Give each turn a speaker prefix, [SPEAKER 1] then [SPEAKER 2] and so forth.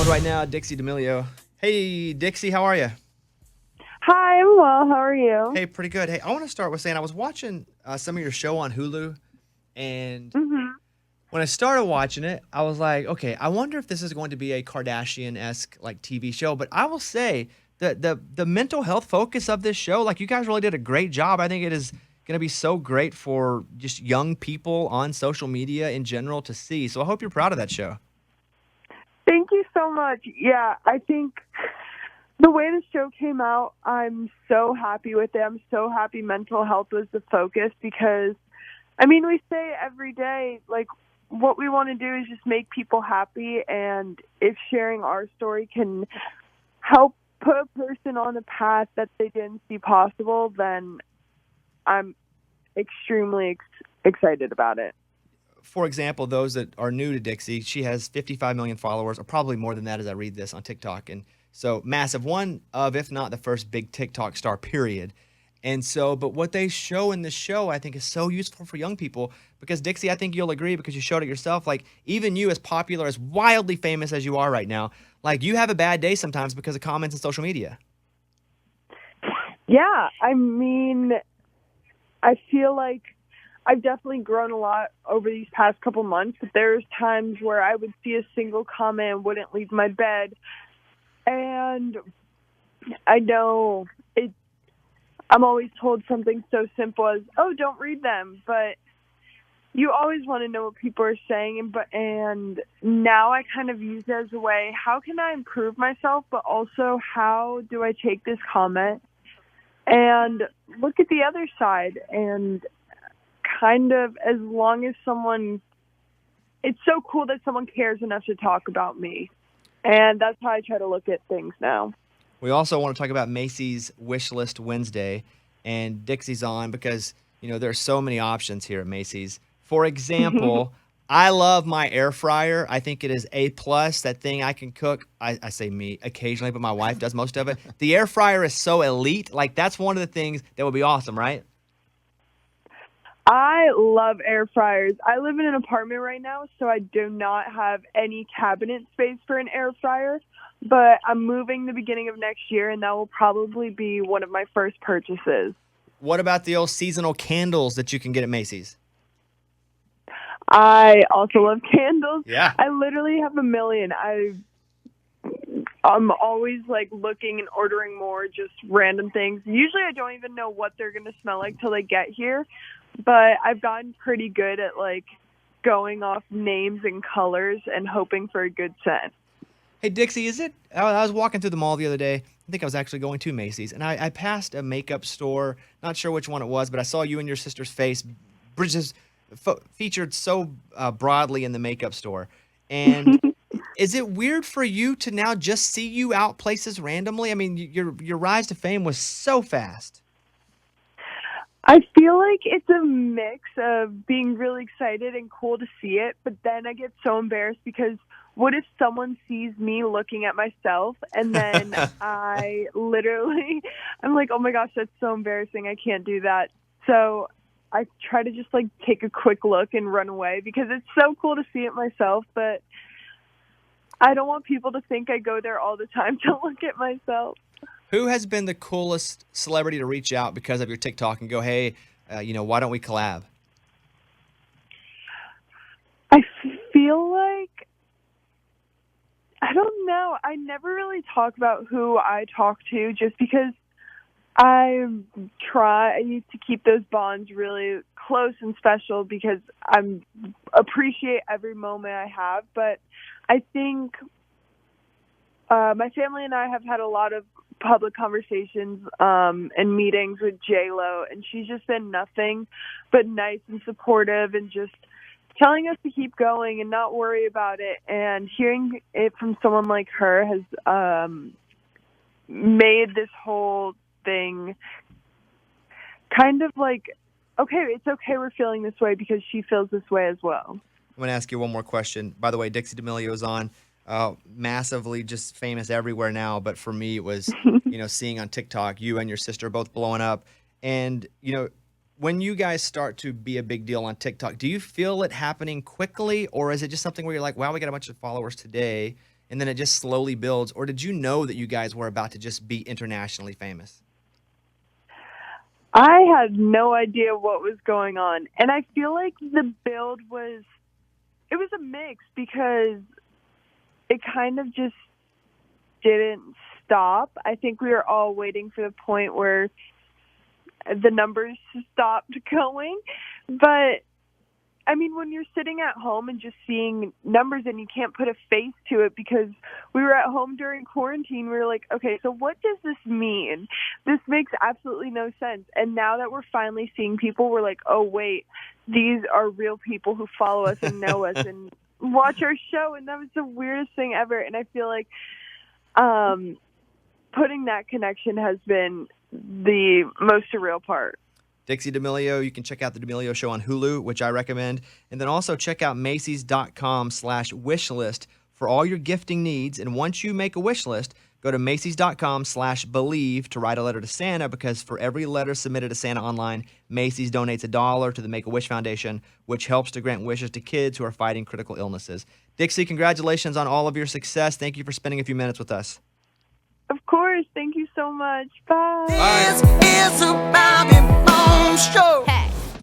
[SPEAKER 1] right now, Dixie D'Amelio. Hey, Dixie, how are you?
[SPEAKER 2] Hi, I'm well. How are you?
[SPEAKER 1] Hey, pretty good. Hey, I want to start with saying I was watching some of your show on Hulu, and
[SPEAKER 2] hmm
[SPEAKER 1] when I started watching it, I was like, okay, I wonder if this is going to be a Kardashian-esque like TV show. But I will say that the mental health focus of this show, like you guys really did a great job. I think it is going to be so great for just young people on social media in general to see. So I hope you're proud of that show.
[SPEAKER 2] Thank you so much. Yeah, I think the way the show came out, I'm so happy with it. I'm so happy mental health was the focus because, I mean, we say every day, like, what we want to do is just make people happy. And if sharing our story can help put a person on a path that they didn't see possible, then I'm extremely excited about it.
[SPEAKER 1] For example, those that are new to Dixie, she has 55 million followers, or probably more than that as I read this on TikTok. And so massive, one of, if not the first big TikTok star, period. And so, but what they show in this show, I think, is so useful for young people because, Dixie, I think you'll agree because you showed it yourself. Like, even you, as popular, as wildly famous as you are right now, like, you have a bad day sometimes because of comments on social media.
[SPEAKER 2] Yeah, I mean, I feel like I've definitely grown a lot over these past couple months, but there's times where I would see a single comment and wouldn't leave my bed. And I know I'm always told something so simple as, oh, don't read them. But you always want to know what people are saying. And now I kind of use it as a way, how can I improve myself? But also, how do I take this comment and look at the other side? And kind of, as long as it's so cool that someone cares enough to talk about me. And that's how I try to look at things now.
[SPEAKER 1] We also want to talk about Macy's Wish List Wednesday, and Dixie's on because there are so many options here at Macy's. For example, I love my air fryer. I think it is A plus. That thing I can cook. I say me occasionally, but my wife does most of it. The air fryer is so elite. Like that's one of the things that would be awesome, right?
[SPEAKER 2] I love air fryers. I live in an apartment right now, so I do not have any cabinet space for an air fryer, but I'm moving the beginning of next year, and that will probably be one of my first purchases.
[SPEAKER 1] What about the old seasonal candles that you can get at Macy's?
[SPEAKER 2] I also love candles.
[SPEAKER 1] Yeah.
[SPEAKER 2] I literally have a million. I'm always like looking and ordering more, just random things. Usually I don't even know what they're going to smell like till they get here, but I've gotten pretty good at like going off names and colors and hoping for a good scent.
[SPEAKER 1] Hey, Dixie, I was walking through the mall the other day. I think I was actually going to Macy's, and I passed a makeup store. Not sure which one it was, but I saw you and your sister's face just featured so broadly in the makeup store. And is it weird for you to now just see you out places randomly? I mean, your rise to fame was so fast.
[SPEAKER 2] I feel like it's a mix of being really excited and cool to see it, but then I get so embarrassed because what if someone sees me looking at myself and then I'm like, oh my gosh, that's so embarrassing. I can't do that. So I try to just like take a quick look and run away because it's so cool to see it myself, but I don't want people to think I go there all the time to look at myself.
[SPEAKER 1] Who has been the coolest celebrity to reach out because of your TikTok and go, hey, why don't we collab?
[SPEAKER 2] I feel like, I don't know. I never really talk about who I talk to just because I need to keep those bonds really close and special because I appreciate every moment I have. But I think my family and I have had a lot of public conversations and meetings with J-Lo, and she's just been nothing but nice and supportive and just telling us to keep going and not worry about it. And hearing it from someone like her has made this whole thing kind of like, okay, it's okay we're feeling this way because she feels this way as well.
[SPEAKER 1] I'm going to ask you one more question. By the way, Dixie D'Amelio is on. Massively just famous everywhere now, but for me it was, seeing on TikTok, you and your sister both blowing up. And, when you guys start to be a big deal on TikTok, do you feel it happening quickly, or is it just something where you're like, wow, we got a bunch of followers today, and then it just slowly builds? Or did you know that you guys were about to just be internationally famous?
[SPEAKER 2] I had no idea what was going on. And I feel like the build was a mix because it kind of just didn't stop. I think we were all waiting for the point where the numbers stopped going. But I mean, when you're sitting at home and just seeing numbers and you can't put a face to it because we were at home during quarantine, we were like, okay, so what does this mean? This makes absolutely no sense. And now that we're finally seeing people, we're like, oh, wait, these are real people who follow us and know us and watch our show. And that was the weirdest thing ever. And I feel like putting that connection has been the most surreal part.
[SPEAKER 1] Dixie D'Amelio, you can check out The D'Amelio Show on Hulu, which I recommend. And then also check out Macy's.com/wishlist for all your gifting needs. And once you make a wish list, go to Macy's.com/believe to write a letter to Santa, because for every letter submitted to Santa online, Macy's donates $1 to the Make-A-Wish Foundation, which helps to grant wishes to kids who are fighting critical illnesses. Dixie, congratulations on all of your success. Thank you for spending a few minutes with us.
[SPEAKER 2] Of course. Thank you so much. Bye.
[SPEAKER 1] Bye.
[SPEAKER 3] This is a Bobby Bones Show.